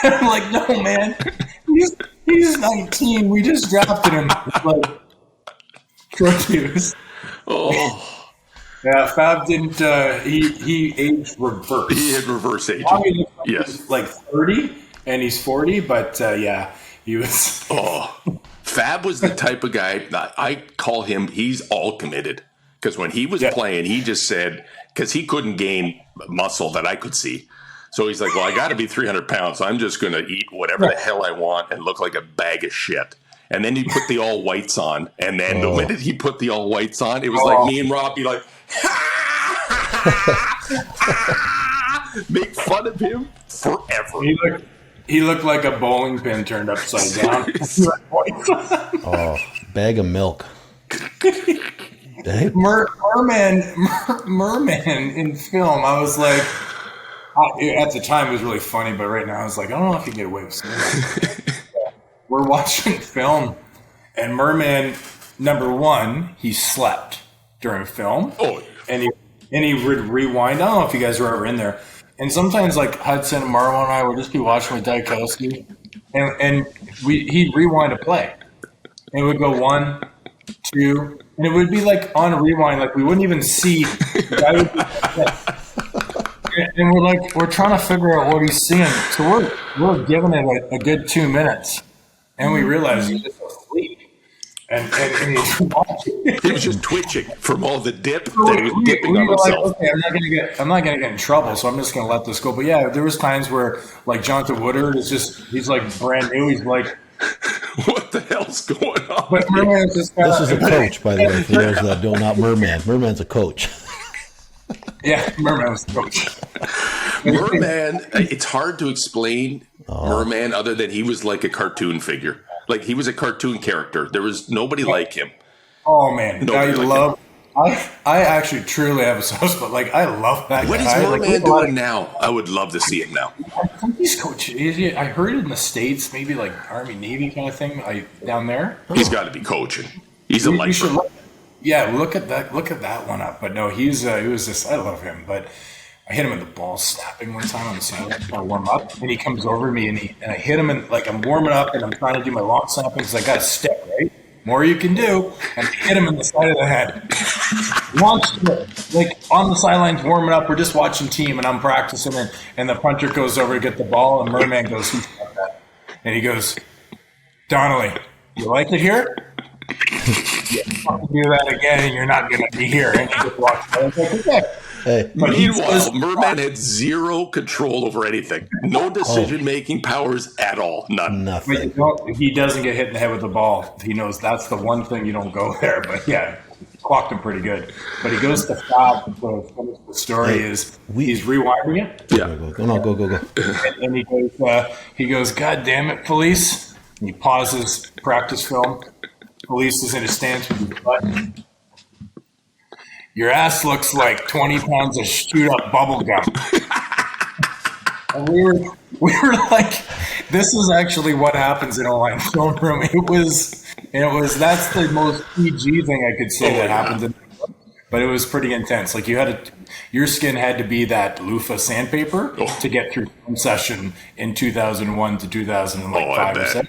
I'm like, no, man. He's 19. We just drafted him. Like, Troy Davis. Oh. Yeah, Fab didn't. He aged reverse. He had reverse aging. Yes. Like 30, and he's 40, but he was. Oh. Fab was the type of guy that I call him, he's all committed. Because when he was playing, he just said, because he couldn't gain muscle that I could see. So he's like, well, I got to be 300 pounds. So I'm just going to eat whatever the hell I want and look like a bag of shit. And then he put the all whites on. And then the minute he put the all whites on, it was like me and Rob be like, make fun of him forever. He looked like a bowling pin turned upside down. Bag of milk. Merman in film. I was like, at the time it was really funny, but right now I was like, I don't know if you can get away with saying that. We're watching film, and Merman, number one, he slept during film. Oh, and he would rewind. I don't know if you guys were ever in there. And sometimes, like Hudson and Marwan and I would just be watching with Dykowski, and he'd rewind a play. And it would go 1, 2, and it would be like on a rewind, like we wouldn't even see. And we're trying to figure out what he's seeing. So we're giving it a good 2 minutes, and we realize he's just asleep. And he was just twitching from all the dip that he was dipping on himself. Like, okay, I'm not gonna get in trouble, so I'm just gonna let this go. But yeah, there was times where like Jonathan Woodard is he's like brand new. He's like, what the hell's going on? But Merman's just this is a coach, by the way, for those that don't know. Merman's a coach. Yeah, Merman was the coach. Merman, it's hard to explain Merman other than he was like a cartoon figure. Like he was a cartoon character. There was nobody like him. Oh man, I actually truly have a soft spot. Like I love that guy. What is Merman doing now? I would love to see him now. I think he's coaching. I heard it in the States, maybe like Army Navy kind of thing, down there. He's got to be coaching. He's a lifer. Look at that one up. But no, he was just. I love him, but I hit him with the ball snapping one time on the side trying to warm up, and he comes over to me and I hit him, and like I'm warming up and I'm trying to do my long snapping because I got a stick, right? More you can do, and I hit him in the side of the head. Launched it, like on the sidelines warming up. We're just watching team, and I'm practicing, and the punter goes over to get the ball, and Merman goes, "Who's got that?" And he goes, "Donnelly, you like it here? You do that again, and you're not going to be here." And he just walks away. I was like, okay. Hey. Meanwhile, Merman had zero control over anything. No decision-making powers at all. None. Nothing. He doesn't get hit in the head with the ball. He knows that's the one thing you don't go there. But yeah, clocked him pretty good. But he goes to Fab. The story is he's rewinding it. Yeah. Go. And he goes, "God damn it, police!" And he pauses practice film. Police is in his stance with his butt. your ass looks like 20 pounds of shoot up bubble gum. And we were like, this is actually what happens in a line film room. It was that's the most PG thing I could say that happened. But it was pretty intense. Like your skin had to be that loofah sandpaper to get through one session in 2001 to 2005 or 6.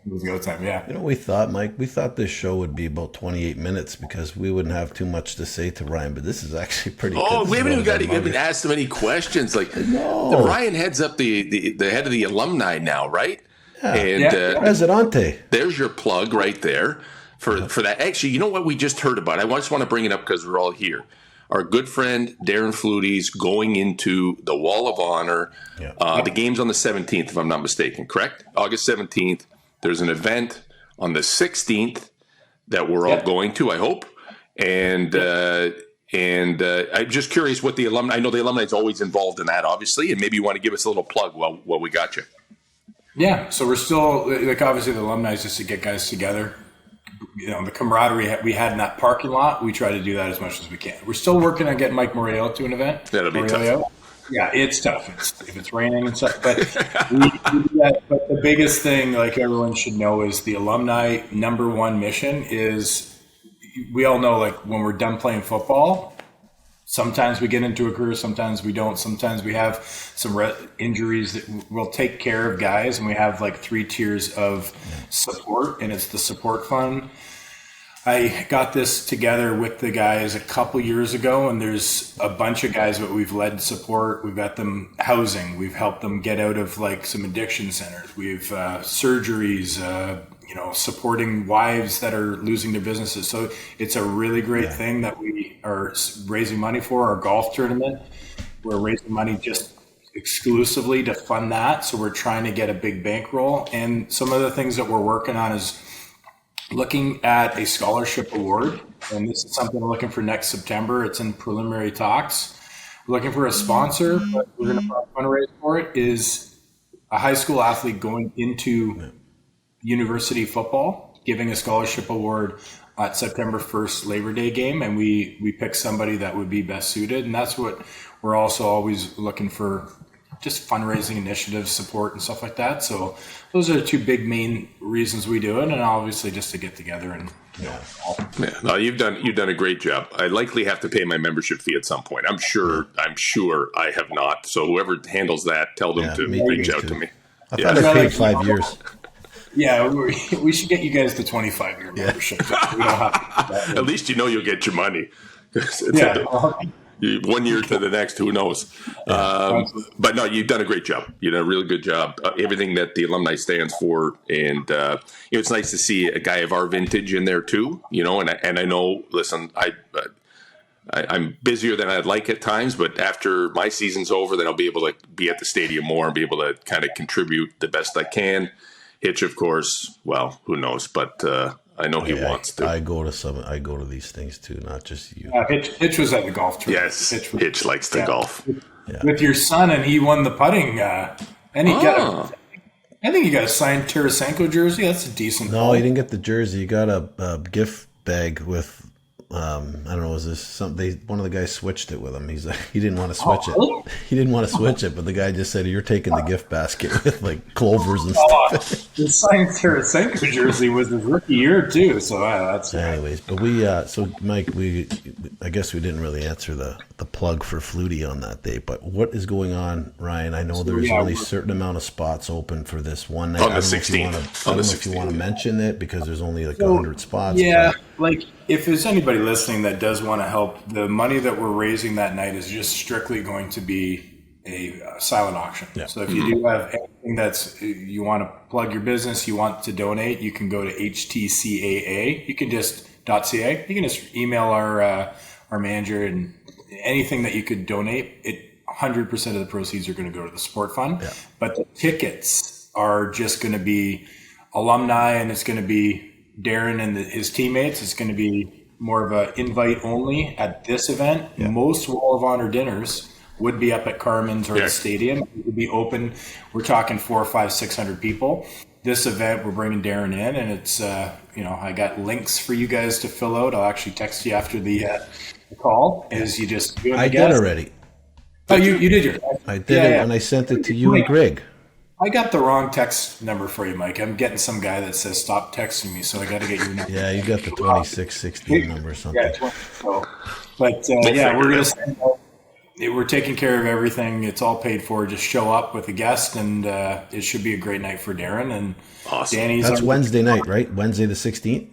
It was go time, yeah. You know, we thought, Mike, this show would be about 28 minutes because we wouldn't have too much to say to Ryan, but this is actually pretty good. Oh, we haven't asked him any questions. Like, Ryan heads up the head of the alumni now, right? Yeah. And Presidente. There's your plug right there for that. Actually, you know what we just heard about? I just want to bring it up because we're all here. Our good friend Darren Flutie's going into the Wall of Honor. Yeah. The game's on the 17th, if I'm not mistaken, correct? August 17th. There's an event on the 16th that we're all going to, I hope. And I'm just curious what the alumni – I know the alumni is always involved in that, obviously, and maybe you want to give us a little plug while we got you. Yeah, so we're still – like obviously the alumni is just to get guys together. You know, the camaraderie we had in that parking lot, we try to do that as much as we can. We're still working on getting Mike Morreale to an event. That'll be tough. Yeah, it's tough if it's raining and stuff. But we do that. But the biggest thing, like everyone should know, is the alumni number one mission is we all know, like when we're done playing football, sometimes we get into a career, sometimes we don't. Sometimes we have some injuries that we'll take care of guys, and we have like 3 tiers of support, and it's the support fund. I got this together with the guys a couple years ago, and there's a bunch of guys that we've led support. We've got them housing. We've helped them get out of like some addiction centers. We've surgeries, supporting wives that are losing their businesses. So it's a really great thing that we are raising money for. Our golf tournament, we're raising money just exclusively to fund that. So we're trying to get a big bankroll. And some of the things that we're working on is looking at a scholarship award, and this is something we're looking for next September. It's in preliminary talks. We're looking for a sponsor, but we're going to fundraise for it, is a high school athlete going into university football, giving a scholarship award at September 1st Labor Day game, and we pick somebody that would be best suited. And that's what we're also always looking for, just fundraising initiatives, support, and stuff like that. So those are the 2 big main reasons we do it, and obviously just to get together and No, you've done a great job. I likely have to pay my membership fee at some point. I'm sure I have not. So whoever handles that, tell them to reach out to me. I thought I paid 5 years. Yeah, we should get you guys the 25-year membership. We don't have to At least you'll get your money. Yeah. 1 year to the next, who knows? But no, you've done a great job. You done a really good job. Everything that the alumni stands for, and it's nice to see a guy of our vintage in there too. And I know. Listen, I'm busier than I'd like at times, but after my season's over, then I'll be able to be at the stadium more and be able to kind of contribute the best I can. Hitch, of course. Well, who knows? But I know he wants to. I go to these things too, not just you. Hitch was at the golf tournament. Yes, Hitch likes the golf. With your son, and he won the putting. And he got I think he got a signed Tarasenko jersey. That's a decent. No, he didn't get the jersey. He got a gift bag with. I don't know. Was this something? One of the guys switched it with him. He's like, he didn't want to switch it. He didn't want to switch it, but the guy just said, "You're taking the gift basket with like clovers and stuff." The signed Tarasenko jersey was his rookie year too. So that's. Anyways, but so Mike, I guess we didn't really answer the plug for Flutie on that day. But what is going on, Ryan? I know there's only a certain amount of spots open for this one night. On the 16th. I don't know if you want to mention it because there's only like 100 spots. Yeah, like if there's anybody listening that does want to help, the money that we're raising that night is just strictly going to be a silent auction. Yeah. So if you do have anything you want to plug your business, you want to donate, you can go to HTCAA. You can just .ca. You can just email our manager, and anything that you could donate, 100% of the proceeds are going to go to the support fund. Yeah. But the tickets are just going to be alumni, and it's going to be Darren and his teammates. It's going to be more of a invite only at this event. Yeah. Most Wall of Honor dinners would be up at Carmen's or the stadium. It would be open. We're talking 400, 500, 600 people. This event, we're bringing Darren in, and it's I got links for you guys to fill out. I'll actually text you after the call is you just do I did already. Oh, you did yours. I did it when I sent it to you and Greg. I got the wrong text number for you, Mike. I'm getting some guy that says stop texting me, so I got to get your number. Yeah, you got the 2616 number or something. Yeah, we're gonna send out. We're taking care of everything. It's all paid for. Just show up with a guest, and it should be a great night for Darren and awesome. Danny's. That's Wednesday night, right? Wednesday the 16th?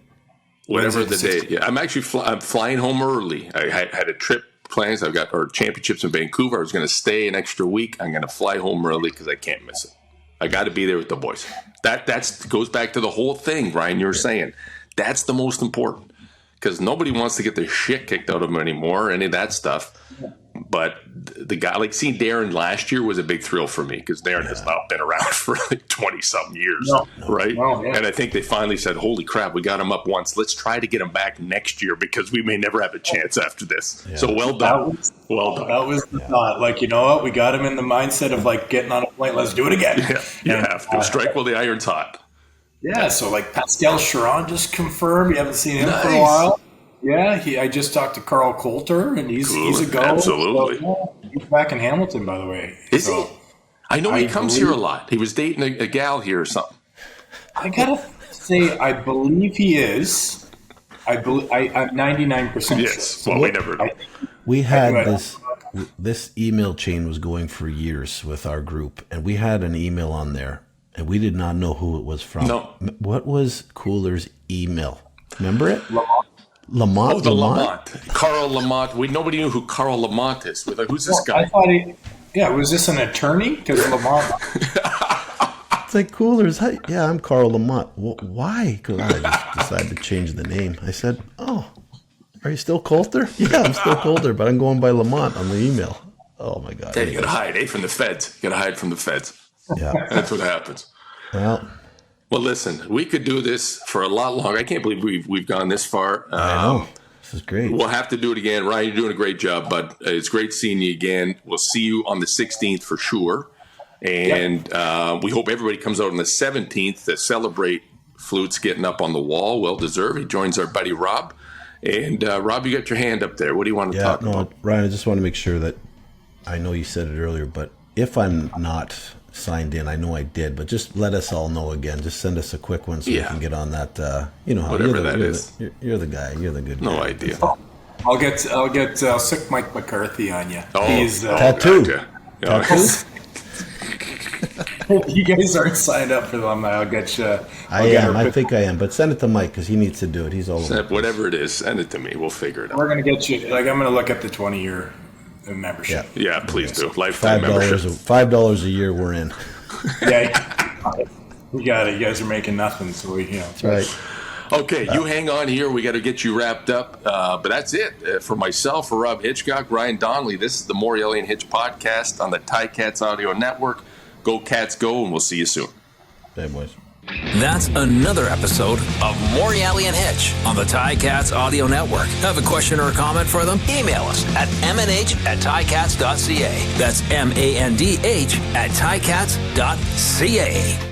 Whatever the day. Yeah, I'm actually I'm flying home early. I had a trip plans. I've got our championships in Vancouver. I was going to stay an extra week. I'm going to fly home early because I can't miss it. I got to be there with the boys. That goes back to the whole thing, Brian, you were saying. That's the most important because nobody wants to get their shit kicked out of them anymore, any of that stuff. But the guy, like seeing Darren last year was a big thrill for me because Darren has not been around for like 20-something years, right? No, yeah. And I think they finally said, holy crap, we got him up once. Let's try to get him back next year because we may never have a chance after this. Yeah. So well done. Well done. That was the thought. Like, you know what? We got him in the mindset of like getting on a plane. Let's do it again. Yeah, you have to. Strike while the iron's hot. Yeah, so like Pascal Charon just confirmed. You haven't seen him for a while. Yeah, I just talked to Carl Coulter, and he's a go. Absolutely. So, he's back in Hamilton, by the way. Is he? I know he comes here a lot. He was dating a gal here or something. I gotta say, I believe he is. I'm 99% sure. Yes. So well, we never know. We had this email chain was going for years with our group, and we had an email on there, and we did not know who it was from. No. What was Cooler's email? Remember it? Lamont. Oh, the Lamont. Carl Lamont. Nobody knew who Carl Lamont is. We're like, who's this guy? I thought was this an attorney? Because Lamont. It's like Coolers. Yeah, I'm Carl Lamont. Why? Because I just decided to change the name. I said, oh, are you still Coulter? Yeah, I'm still Coulter, but I'm going by Lamont on the email. Oh, my God. Hey, you got to hide, from the feds. You got to hide from the feds. Yeah. That's what happens. Well, listen, we could do this for a lot longer. I can't believe we've gone this far. I know. This is great. We'll have to do it again. Ryan, you're doing a great job, bud. It's great seeing you again. We'll see you on the 16th for sure. And we hope everybody comes out on the 17th to celebrate Flutes getting up on the wall. Well deserved. He joins our buddy Rob. And Rob, you got your hand up there. What do you want to talk about? Ryan, I just want to make sure that I know you said it earlier, but if I'm not signed in, I know I did, but just let us all know again. Just send us a quick one so we can get on that. Whatever that is. You're the guy. You're the good guy. No idea. I'll sick Mike McCarthy on you. Oh, he's tattoo. Tattoo. You guys aren't signed up for them. I'll get you. I think I am, but send it to Mike because he needs to do it. He's all over. Whatever it is, send it to me. We'll figure it out. We're gonna get you. Like I'm gonna look at the 20-year membership. Yeah, please do. Lifetime membership. $5 a year. We're in. Yeah, we got it. You guys are making nothing, so That's right. Okay, you hang on here. We got to get you wrapped up. But that's it. For myself, for Rob Hitchcock, Ryan Donnelly, this is the Morreale and Hitch podcast on the Ticats Audio Network. Go Cats Go, and we'll see you soon. Hey, boys. That's another episode of Morreale and Hitch on the Ticats Audio Network. Have a question or a comment for them? Email us at mnh@ticats.ca. That's MANDH@ticats.ca.